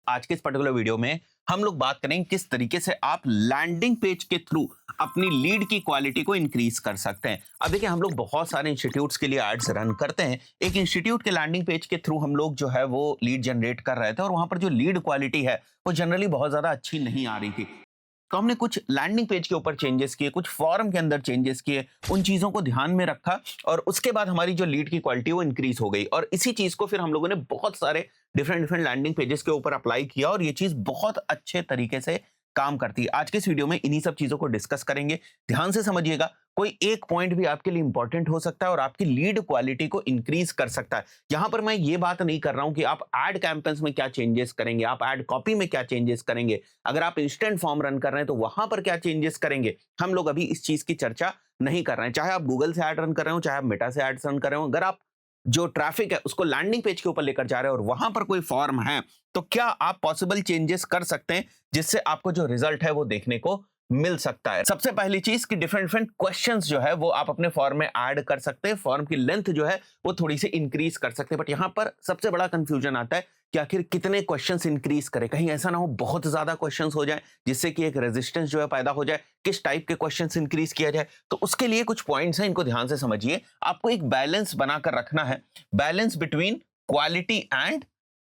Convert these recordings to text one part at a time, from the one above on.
आज के इस पर्टिकुलर वीडियो में हम लोग बात करेंगे किस तरीके से आप लैंडिंग पेज के थ्रू अपनी लीड की क्वालिटी को इंक्रीज कर सकते हैं। अब देखिए, हम लोग बहुत सारे इंस्टीट्यूट्स के लिए एड्स रन करते हैं। एक इंस्टीट्यूट के लैंडिंग पेज के थ्रू हम लोग जो है वो लीड जनरेट कर रहे थे और वहां पर जो लीड क्वालिटी है वो जनरली बहुत ज्यादा अच्छी नहीं आ रही थी। तो हमने कुछ लैंडिंग पेज के ऊपर चेंजेस किए, कुछ फॉर्म के अंदर चेंजेस किए, उन चीजों को ध्यान में रखा और उसके बाद हमारी जो लीड की क्वालिटी वो इंक्रीज हो गई। और इसी चीज को फिर हम लोगों ने बहुत सारे डिफरेंट डिफरेंट लैंडिंग पेजेस के ऊपर अप्लाई किया और ये चीज बहुत अच्छे तरीके से काम करती है। आज के इस वीडियो में इन्हीं सब चीजों को डिस्कस करेंगे। ध्यान से समझिएगा, कोई एक पॉइंट भी आपके लिए इंपॉर्टेंट हो सकता है और आपकी लीड क्वालिटी को इंक्रीज कर सकता है। यहां पर मैं ये बात नहीं कर रहा हूं कि आप एड कैंपेन्स में क्या चेंजेस करेंगे, आप एड कॉपी में क्या चेंजेस करेंगे, अगर आप इंस्टेंट फॉर्म रन कर रहे हैं तो वहां पर क्या चेंजेस करेंगे। हम लोग अभी इस चीज की चर्चा नहीं कर रहे हैं। चाहे आप गूगल से एड रन कर रहे हो, चाहे आप मेटा से एड रन कर रहे हो, अगर आप जो ट्रैफिक है उसको लैंडिंग पेज के ऊपर लेकर जा रहे हैं और वहां पर कोई फॉर्म है, तो क्या आप पॉसिबल चेंजेस कर सकते हैं जिससे आपको जो रिजल्ट है वो देखने को मिल सकता है। सबसे पहली चीज कि डिफरेंट डिफरेंट क्वेश्चंस जो है वो आप अपने फॉर्म में ऐड कर सकते हैं। फॉर्म की लेंथ जो है वो थोड़ी सी इंक्रीज कर सकते हैं। बट यहां पर सबसे बड़ा कंफ्यूजन आता है कि आखिर कितने क्वेश्चंस इंक्रीज करें। कहीं ऐसा ना हो बहुत ज्यादा क्वेश्चंस हो जाए जिससे कि एक रेजिस्टेंस जो है पैदा हो जाए। किस टाइप के क्वेश्चंस इंक्रीज किया जाए, तो उसके लिए कुछ पॉइंट्स हैं, इनको ध्यान से समझिए। आपको एक बैलेंस बनाकर रखना है, balance between quality and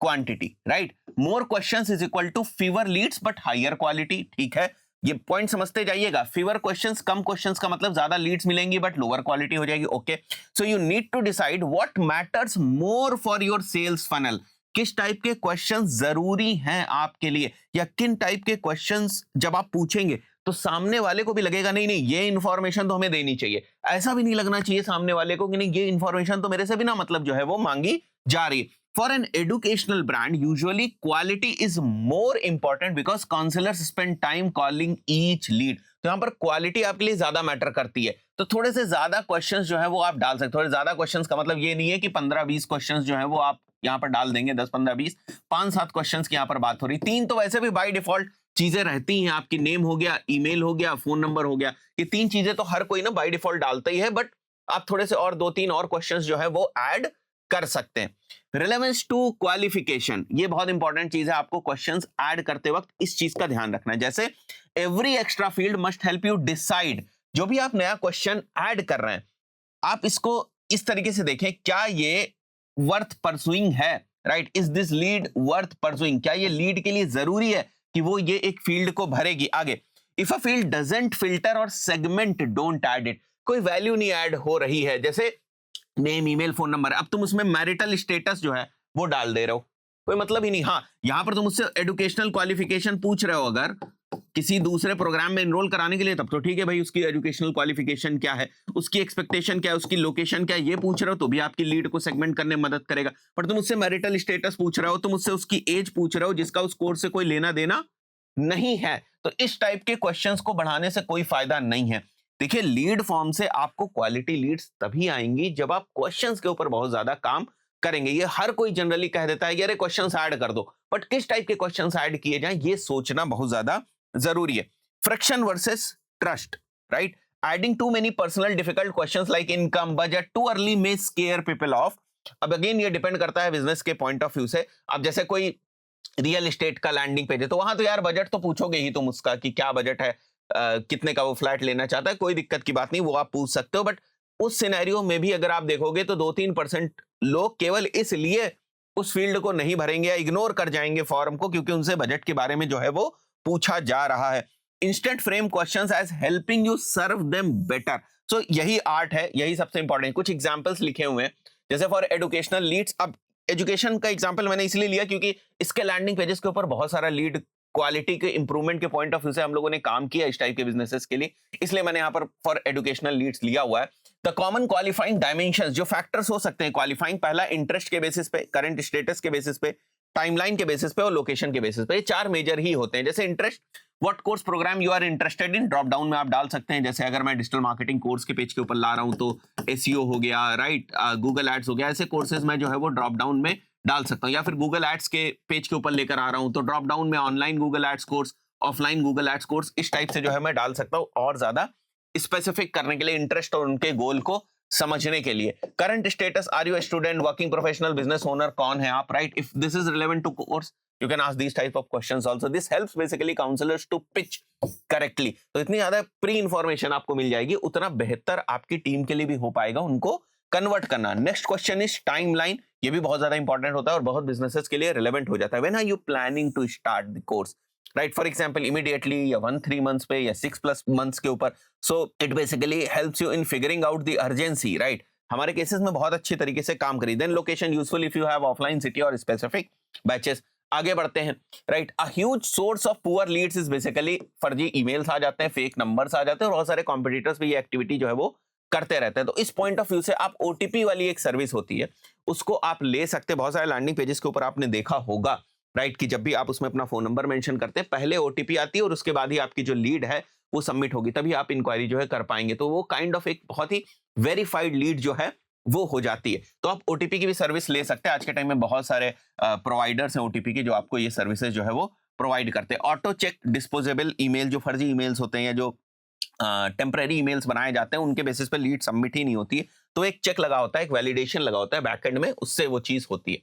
quantity, right. More questions is equal to fewer leads but higher quality, ठीक है। ये पॉइंट समझते जाइएगा। फीवर क्वेश्चंस, कम क्वेश्चंस का मतलब ज्यादा लीड्स मिलेंगी बट लोअर क्वालिटी हो जाएगी। Okay, so you need to decide what matters more for your sales funnel. किस टाइप के क्वेश्चंस जरूरी हैं आपके लिए, या किन टाइप के क्वेश्चंस जब आप पूछेंगे तो सामने वाले को भी लगेगा नहीं नहीं ये इंफॉर्मेशन तो हमें देनी चाहिए। ऐसा भी नहीं लगना चाहिए सामने वाले को कि नहीं ये इंफॉर्मेशन तो मेरे से बिना मतलब जो है वो मांगी जा रही है। For an educational brand, usually quality is more important because counselors spend time calling each lead. तो यहाँ पर क्वालिटी आपके लिए ज्यादा मैटर करती है, तो थोड़े से ज्यादा क्वेश्चंस जो है वो आप डाल सकते हैं। थोड़े ज्यादा क्वेश्चंस का मतलब ये नहीं है कि 15-20 क्वेश्चंस जो है वो आप यहाँ पर डाल देंगे, 10-15-20, 5-7 क्वेश्चंस की यहाँ पर बात हो रही। 3 तो वैसे भी बाय डिफॉल्ट चीजें रहती हैं, आपकी नेम हो गया, ईमेल हो गया, फोन नंबर हो गया। ये 3 चीजें तो हर कोई ना बाय डिफॉल्ट डालता ही है, बट आप थोड़े से और 2-3 और क्वेश्चंस जो है वो ऐड कर सकते हैं। रिलेवेंस टू क्वालिफिकेशन, ये बहुत इंपॉर्टेंट चीज है। आपको क्वेश्चंस ऐड करते वक्त इस चीज का ध्यान रखना है। जैसे every extra field must help you decide, जो भी आप नया क्वेश्चन ऐड कर रहे हैं आप इसको इस तरीके से देखें, क्या ये वर्थ परसुइंग है, right. Is this lead worth pursuing, क्या ये लीड के लिए जरूरी है कि वो ये एक फील्ड को भरेगी आगे। If a field doesn't filter और सेगमेंट, डोंट ऐड इट। कोई वैल्यू नहीं ऐड हो रही है, जैसे नेम, ईमेल, फोन नंबर, अब तुम उसमें मैरिटल स्टेटस जो है वो डाल दे रहे हो, कोई मतलब ही नहीं। हाँ, यहां पर तुम उससे एजुकेशनल क्वालिफिकेशन पूछ रहे हो अगर किसी दूसरे प्रोग्राम में एनरोल कराने के लिए, तब तो ठीक है भाई, उसकी एजुकेशनल क्वालिफिकेशन क्या है, उसकी एक्सपेक्टेशन क्या है, उसकी लोकेशन क्या है, ये पूछ रहे हो तो भी आपकी लीड को सेगमेंट करने में मदद करेगा। पर तुम उससे मैरिटल स्टेटस पूछ रहे हो, तुम उससे उसकी एज पूछ रहे हो जिसका उस कोर्स से कोई लेना देना नहीं है, तो इस टाइप के क्वेश्चंस को बढ़ाने से कोई फायदा नहीं है। देखिए, लीड फॉर्म से आपको क्वालिटी लीड्स तभी आएंगी जब आप क्वेश्चंस के ऊपर बहुत ज्यादा काम करेंगे। ये हर कोई जनरली कह देता है कि अरे क्वेश्चंस ऐड कर दो, बट किस टाइप के क्वेश्चंस ऐड किए जाएं ये सोचना बहुत ज्यादा जरूरी है। Friction versus trust, right. Adding too many personal difficult questions like income, budget too early may scare people off. अब अगेन ये डिपेंड करता है बिजनेस के पॉइंट ऑफ व्यू से। अब जैसे कोई रियल एस्टेट का लैंडिंग पेज है तो वहां तो यार बजट तो पूछोगे ही तुम उसका कि क्या बजट है, कितने का वो फ्लैट लेना चाहता है, कोई दिक्कत की बात नहीं, वो आप पूछ सकते हो। बट उस सिनेरियो में भी अगर आप देखोगे तो 2-3% लोग केवल इसलिए उस फील्ड को नहीं भरेंगे या इग्नोर कर जाएंगे फॉर्म को क्योंकि उनसे बजट के बारे में जो है वो पूछा जा रहा है। Instant frame questions as helping you serve them better. So यही आर्ट है, यही सबसे इंपॉर्टेंट। कुछ एग्जांपल्स लिखे हुए हैं जैसे फॉर एजुकेशनल लीड्स। अब एजुकेशन का एग्जांपल मैंने इसलिए लिया क्योंकि इसके लैंडिंग पेजेस के ऊपर बहुत सारा लीड क्वालिटी के इंप्रूवमेंट के पॉइंट ऑफ व्यू से हम लोगों ने काम किया इस टाइप के बिजनेसेस के लिए, इसलिए मैंने यहाँ पर फॉर एजुकेशनल लीड्स लिया हुआ है। द कॉमन क्वालिफाइंग डायमेंशंस, जो फैक्टर्स हो सकते हैं क्वालिफाइंग, पहला इंटरेस्ट के बेसिस पे, करंट स्टेटस के बेसिस पे, टाइमलाइन के बेसिस पे और लोकेशन के बेसिस पे। ये 4 मेजर ही होते हैं। जैसे interest, what course program you are interested in, drop down में आप डाल सकते हैं। जैसे अगर मैं डिजिटल मार्केटिंग कोर्स के पेज के ऊपर ला रहा हूं तो एसईओ हो गया, राइट, गूगल एड्स हो गया, ऐसे कोर्सेज में जो है वो ड्रॉप डाउन में डाल सकता हूं। या फिर गूगल एड्स के पेज के ऊपर लेकर आ रहा हूं तो ड्रॉप डाउन में online Google ads course, offline Google ads course, इस टाइप से जो है मैं डाल सकता हूं और ज्यादा स्पेसिफिक करने के लिए, इंटरेस्ट और उनके गोल को समझने के लिए। Current status, are you student, working professional, business owner, कौन है आप, राइट। If this is relevant to course, You can ask these type of questions also. This helps basically counselors to pitch correctly. तो इतनी ज्यादा प्री इंफॉर्मेशन आपको मिल जाएगी, उतना बेहतर आपकी टीम के लिए भी हो पाएगा उनको कन्वर्ट करना. Next question is timeline. ये भी बहुत ज्यादा इंपॉर्टेंट होता है और बहुत बिजनेसेस के लिए रिलेवेंट हो जाता है. When are you planning to start the course, right? For example immediately या 1-3 मंथ्स पे या 6+ मंथ्स के ऊपर. So it basically helps you in figuring out the urgency, right? हमारे केसेस में बहुत अच्छी तरीके से काम करी. Then location useful if you have offline city और स्पेसिफिक बैचेस. आगे बढ़ते हैं, right? A huge source of poor leads is basically फर्जी ईमेल्स आ जाते हैं, फेक नंबर्स आ जाते हैं और बहुत सारे कॉम्पिटिटर्स भी ये एक्टिविटी जो है वो करते रहते हैं. तो इस पॉइंट ऑफ व्यू से आप ओटीपी वाली एक सर्विस होती है, उसको आप ले सकते हैं. बहुत सारे लैंडिंग पेजेस के ऊपर आपने देखा होगा, राइट, कि जब भी आप उसमें अपना फोन नंबर मेंशन करते हैं, पहले ओटीपी आती है और उसके बाद ही आपकी जो लीड है वो सबमिट होगी, तभी आप इंक्वायरी जो है कर पाएंगे. तो वो काइंड ऑफ एक बहुत ही वेरीफाइड लीड जो है वो हो जाती है. तो आप ओटीपी की भी सर्विस ले सकते हैं. आज के टाइम में बहुत सारे प्रोवाइडर्स हैं ओटीपी के जो आपको ये सर्विसेज जो है वो प्रोवाइड करते हैं. ऑटो चेक डिस्पोजेबल ईमेल, जो फर्जी ईमेल्स होते हैं या जो टेम्पररी ईमेल्स बनाए जाते हैं, उनके बेसिस पे लीड सबमिट ही नहीं होती है. तो एक चेक लगा होता है, एक वैलिडेशन लगा होता है बैकएंड में, उससे वो चीज होती है.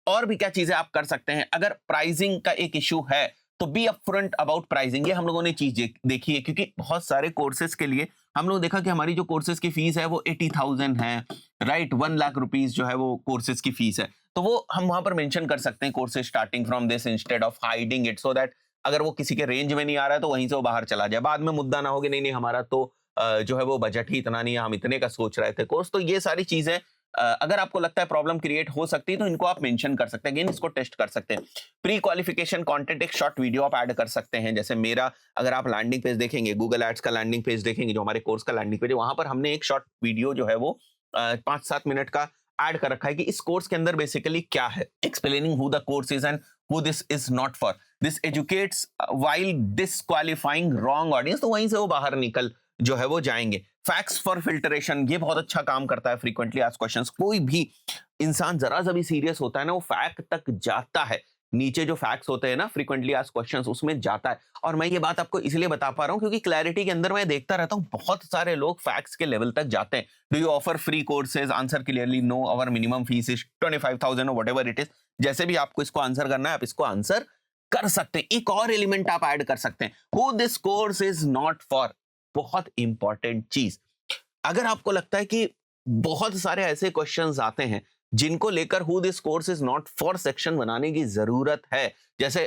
और भी क्या चीजें आप कर सकते हैं? अगर प्राइसिंग का एक इशू है तो बी अपफ्रंट अबाउट प्राइसिंग. ये हम लोगों ने चीज देखी है, क्योंकि बहुत सारे कोर्सेज के लिए हम लोग देखा कि हमारी जो कोर्सेज की फीस है वो 80,000 है, राइट? 1 लाख रुपीज जो है वो कोर्सेज की फीस है. तो वो हम वहां पर मेंशन कर सकते हैं, courses starting from this, instead of hiding it, so that अगर वो किसी के रेंज में नहीं आ रहा है तो वहीं से वो बाहर चला जाए. बाद में मुद्दा ना हो कि नहीं नहीं हमारा तो जो है वो बजट ही इतना नहीं है, हम इतने का सोच रहे थे कोर्स. तो ये सारी चीजें अगर आपको लगता है प्रॉब्लम क्रिएट हो सकती है तो इनको आप मेंशन कर सकते हैं. अगेन इसको टेस्ट कर सकते हैं. प्री क्वालिफिकेशन कंटेंट, एक शॉर्ट वीडियो आप ऐड कर सकते हैं. जैसे मेरा, अगर आप लैंडिंग पेज देखेंगे, गूगल एड्स का लैंडिंग पेज देखेंगे, जो हमारे कोर्स का लैंडिंग पेज है, वहां पर हमने एक शॉर्ट वीडियो जो है वो 5-7 मिनट का ऐड कर रखा है कि इस कोर्स के अंदर बेसिकली क्या है, explaining who the course is and who this is not for. This educates while disqualifying wrong audience. तो वहीं से वो बाहर निकल जो है वो जाएंगे. फैक्ट्स फॉर फिल्टरेशन, ये बहुत अच्छा काम करता है. फ्रीक्वेंटली आस्क्ड क्वेश्चंस, कोई भी इंसान जरा सा भी सीरियस होता है ना, वो फैक्ट तक जाता है. नीचे जो फैक्ट्स होते हैं ना, फ्रीक्वेंटली आस्क्ड क्वेश्चंस, उसमें जाता है. और मैं ये बात आपको इसलिए बता पा रहा हूं क्योंकि क्लैरिटी के अंदर मैं देखता रहता हूं बहुत सारे लोग फैक्ट्स के लेवल तक जाते हैं. Do you offer free courses? Answer clearly no. Our minimum fees is 25,000 और व्हाटएवर इट इज. जैसे भी आपको इसको आंसर करना है, आप इसको आंसर कर सकते हैं. एक और एलिमेंट आप ऐड कर सकते हैं, who this course is not for. बहुत इंपॉर्टेंट चीज. अगर आपको लगता है कि बहुत सारे ऐसे क्वेश्चंस आते हैं जिनको लेकर who this course is not for section बनाने की जरूरत है, जैसे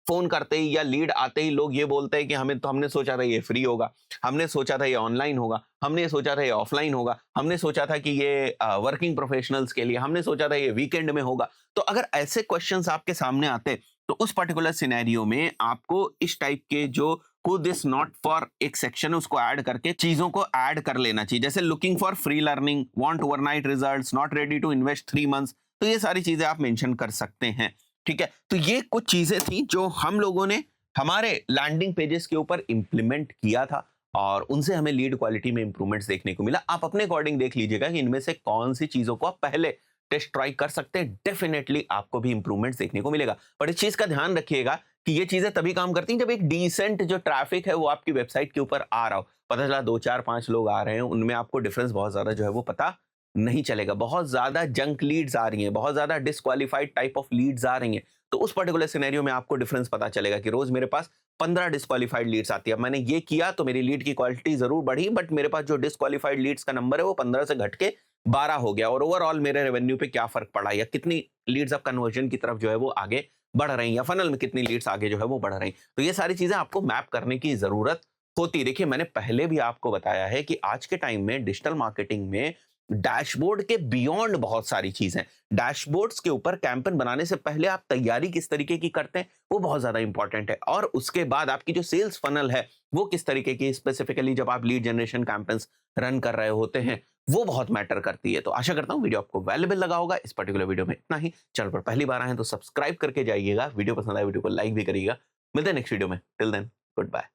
फोन करते ही या लीड आते ही लोग ये बोलते हैं कि हमने सोचा था ये फ्री होगा, हमने सोचा था ये ऑनलाइन होगा, हमने सोचा था ये ऑफलाइन होगा, हमने सोचा था कि ये वर्किंग प्रोफेशनल्स के लिए, हमने सोचा था ये वीकेंड में होगा. तो अगर ऐसे क्वेश्चंस आपके सामने आते तो उस पर्टिकुलर सिनेरियो में आपको इस टाइप के जो हु दिस नॉट फॉर एक सेक्शन है उसको ऐड करके चीजों को ऐड कर लेना चाहिए. जैसे looking for free learning, want overnight results, not ready to invest 3 months. तो ये सारी चीजें आप मेंशन कर सकते हैं. ठीक है, तो ये कुछ चीजें थी जो हम लोगों ने हमारे लैंडिंग पेजेस के ऊपर इंप्लीमेंट किया था और उनसे हमें लीड क्वालिटी में इंप्रूवमेंट्स देखने को मिला. आप अपने अकॉर्डिंग देख लीजिएगा कि इनमें से कौन सी चीजों को आप पहले टेस्ट ट्राई कर सकते हैं. डेफिनेटली आपको भी इंप्रूवमेंट्स देखने को मिलेगा. पर इस चीज का ध्यान रखिएगा कि ये चीजें तभी काम करती हैं जब एक डिसेंट जो ट्रैफिक है वो आपकी वेबसाइट के ऊपर आ रहा हो. पता चला 2-4-5 लोग आ रहे हैं, उनमें आपको डिफरेंस बहुत ज्यादा जो है वो पता नहीं चलेगा. बहुत ज्यादा जंक लीड्स आ रही हैं, बहुत ज्यादा डिस्क्वालिफाइड टाइप ऑफ लीड्स आ रही हैं, तो उस पर्टिकुलर सिनेरियो में आपको डिफरेंस पता चलेगा कि रोज मेरे पास 15 डिस्क्वालिफाइड लीड्स आती है. मैंने ये किया तो मेरी लीड की क्वालिटी जरूर बढ़ी, बट मेरे पास जो डिस्क्वालिफाइड लीड्स का नंबर है वो 15 से घट के 12 हो गया. और ओवरऑल मेरे रेवेन्यू पे क्या फर्क पड़ा, या कितनी लीड्स अब कन्वर्जन की तरफ जो है वो आगे बढ़ रही हैं, या फनल में कितनी लीड्स आगे जो है वो बढ़ रही हैं. तो ये सारी चीजें आपको मैप करने की जरूरत होती है. देखिए, मैंने पहले भी आपको बताया है कि आज के टाइम में डिजिटल मार्केटिंग में डैशबोर्ड के बियॉन्ड बहुत सारी चीजें. डैशबोर्ड्स के ऊपर कैंपेन बनाने से पहले आप तैयारी किस तरीके की करते हैं वो बहुत ज्यादा इंपॉर्टेंट है. और उसके बाद आपकी जो सेल्स फनल है वो किस तरीके की, स्पेसिफिकली जब आप लीड जनरेशन कैंपेन्स रन कर रहे होते हैं, वो बहुत मैटर करती है. तो आशा करता हूं वीडियो आपको वैल्यूएबल लगा होगा. इस पर्टिकुलर वीडियो में इतना ही. चैनल पर पहली बार आए हैं तो सब्सक्राइब करके जाइएगा. वीडियो पसंद आए वीडियो को लाइक भी करिएगा. मिलते हैं नेक्स्ट वीडियो में. Till then, good bye.